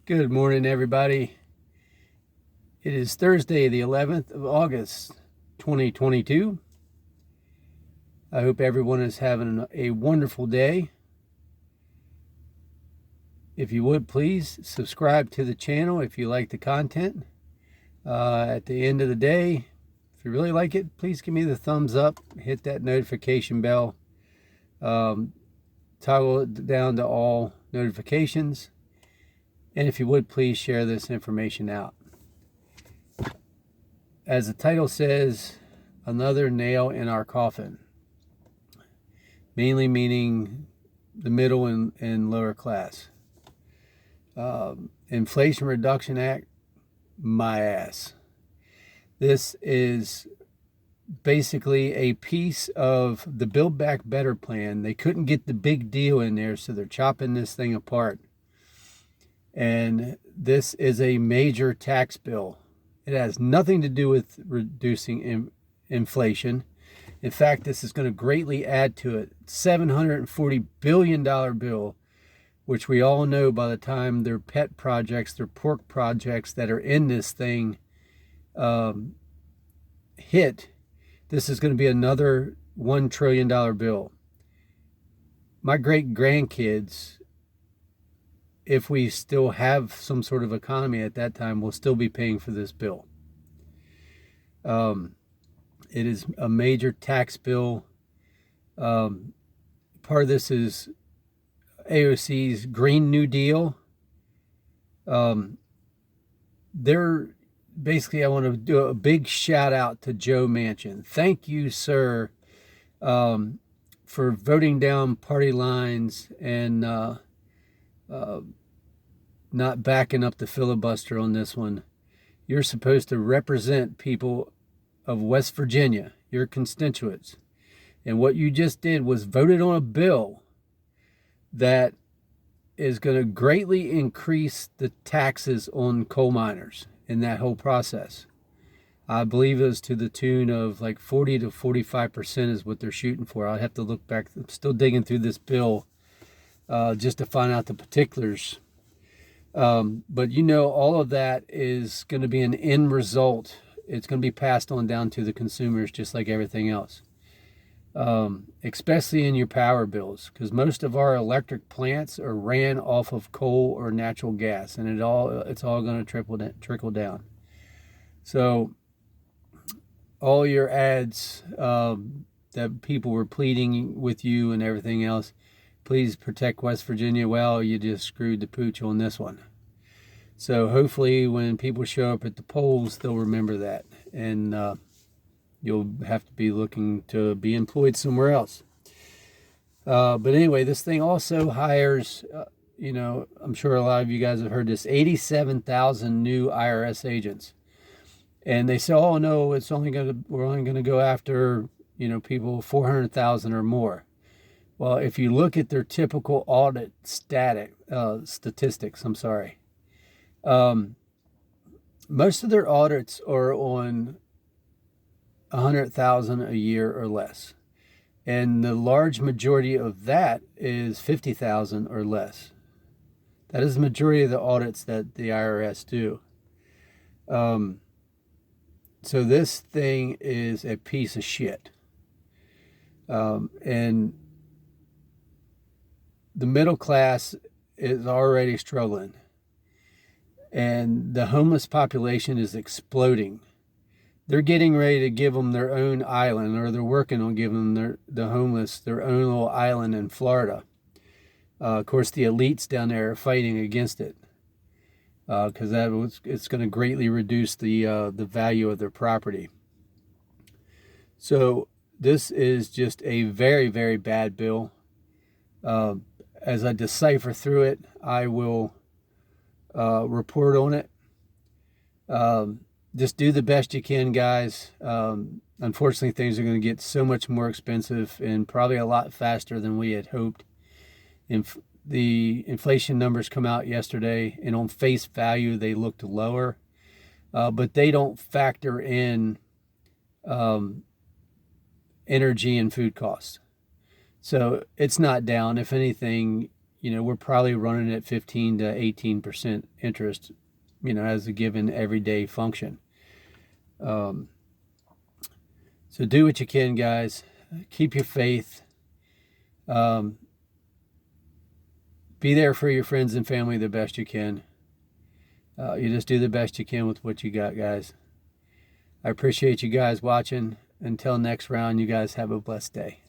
Good morning, everybody. It is Thursday, the 11th of August, 2022. I hope everyone is having a wonderful day. If you would, please subscribe to the channel if you like the content. At the end of the day, if you really like it, please give me the thumbs up, hit that notification bell, toggle it down to all notifications. And if you would, please share this information out. As the title says, another nail in our coffin. Mainly meaning the middle and lower class. Inflation Reduction Act, my ass. This is basically a piece of the Build Back Better plan. They couldn't get the big deal in there, so they're chopping this thing apart. And this is a major tax bill. It has nothing to do with reducing inflation. In fact, this is going to greatly add to it. $740 billion bill, which we all know by the time their pet projects, their pork projects that are in this thing hit, this is going to be another $1 trillion bill. My great grandkids, if we still have some sort of economy at that time, will still be paying for this bill. It is a major tax bill. Part of this is AOC's Green New Deal. They're basically, I want to do a big shout out to Joe Manchin. Thank you, sir, for voting down party lines and not backing up the filibuster on this one. You're supposed to represent people of West Virginia, your constituents. And what you just did was voted on a bill that is going to greatly increase the taxes on coal miners in that whole process. I believe it was to the tune of like 40 to 45% is what they're shooting for. I'd have to look back. I'm still digging through this bill just to find out the particulars. But you know, all of that is going to be an end result. It's going to be passed on down to the consumers just like everything else. Especially in your power bills, because most of our electric plants are ran off of coal or natural gas, and it's all going to trickle down. So all your ads that people were pleading with you and everything else, please protect West Virginia. Well, you just screwed the pooch on this one. So hopefully when people show up at the polls, they'll remember that. And you'll have to be looking to be employed somewhere else. But anyway, this thing also hires, I'm sure a lot of you guys have heard this, 87,000 new IRS agents. And they say, oh no, we're only going to go after, people 400,000 or more. Well, if you look at their typical audit statistics, most of their audits are on 100,000 a year or less. And the large majority of that is 50,000 or less. That is the majority of the audits that the IRS do. So this thing is a piece of shit. And the middle class is already struggling. And the homeless population is exploding. They're getting ready to give them their own island, or they're working on giving the homeless their own little island in Florida. Of course, the elites down there are fighting against it because it's going to greatly reduce the value of their property. So this is just a very, very bad bill. As I decipher through it, I will report on it. Just do the best you can, guys. Unfortunately, things are going to get so much more expensive and probably a lot faster than we had hoped. The inflation numbers come out yesterday, and on face value, they looked lower. But they don't factor in energy and food costs. So it's not down. If anything, we're probably running at 15 to 18% interest, as a given everyday function. So do what you can, guys. Keep your faith. Be there for your friends and family the best you can. You just do the best you can with what you got, guys. I appreciate you guys watching. Until next round, you guys have a blessed day.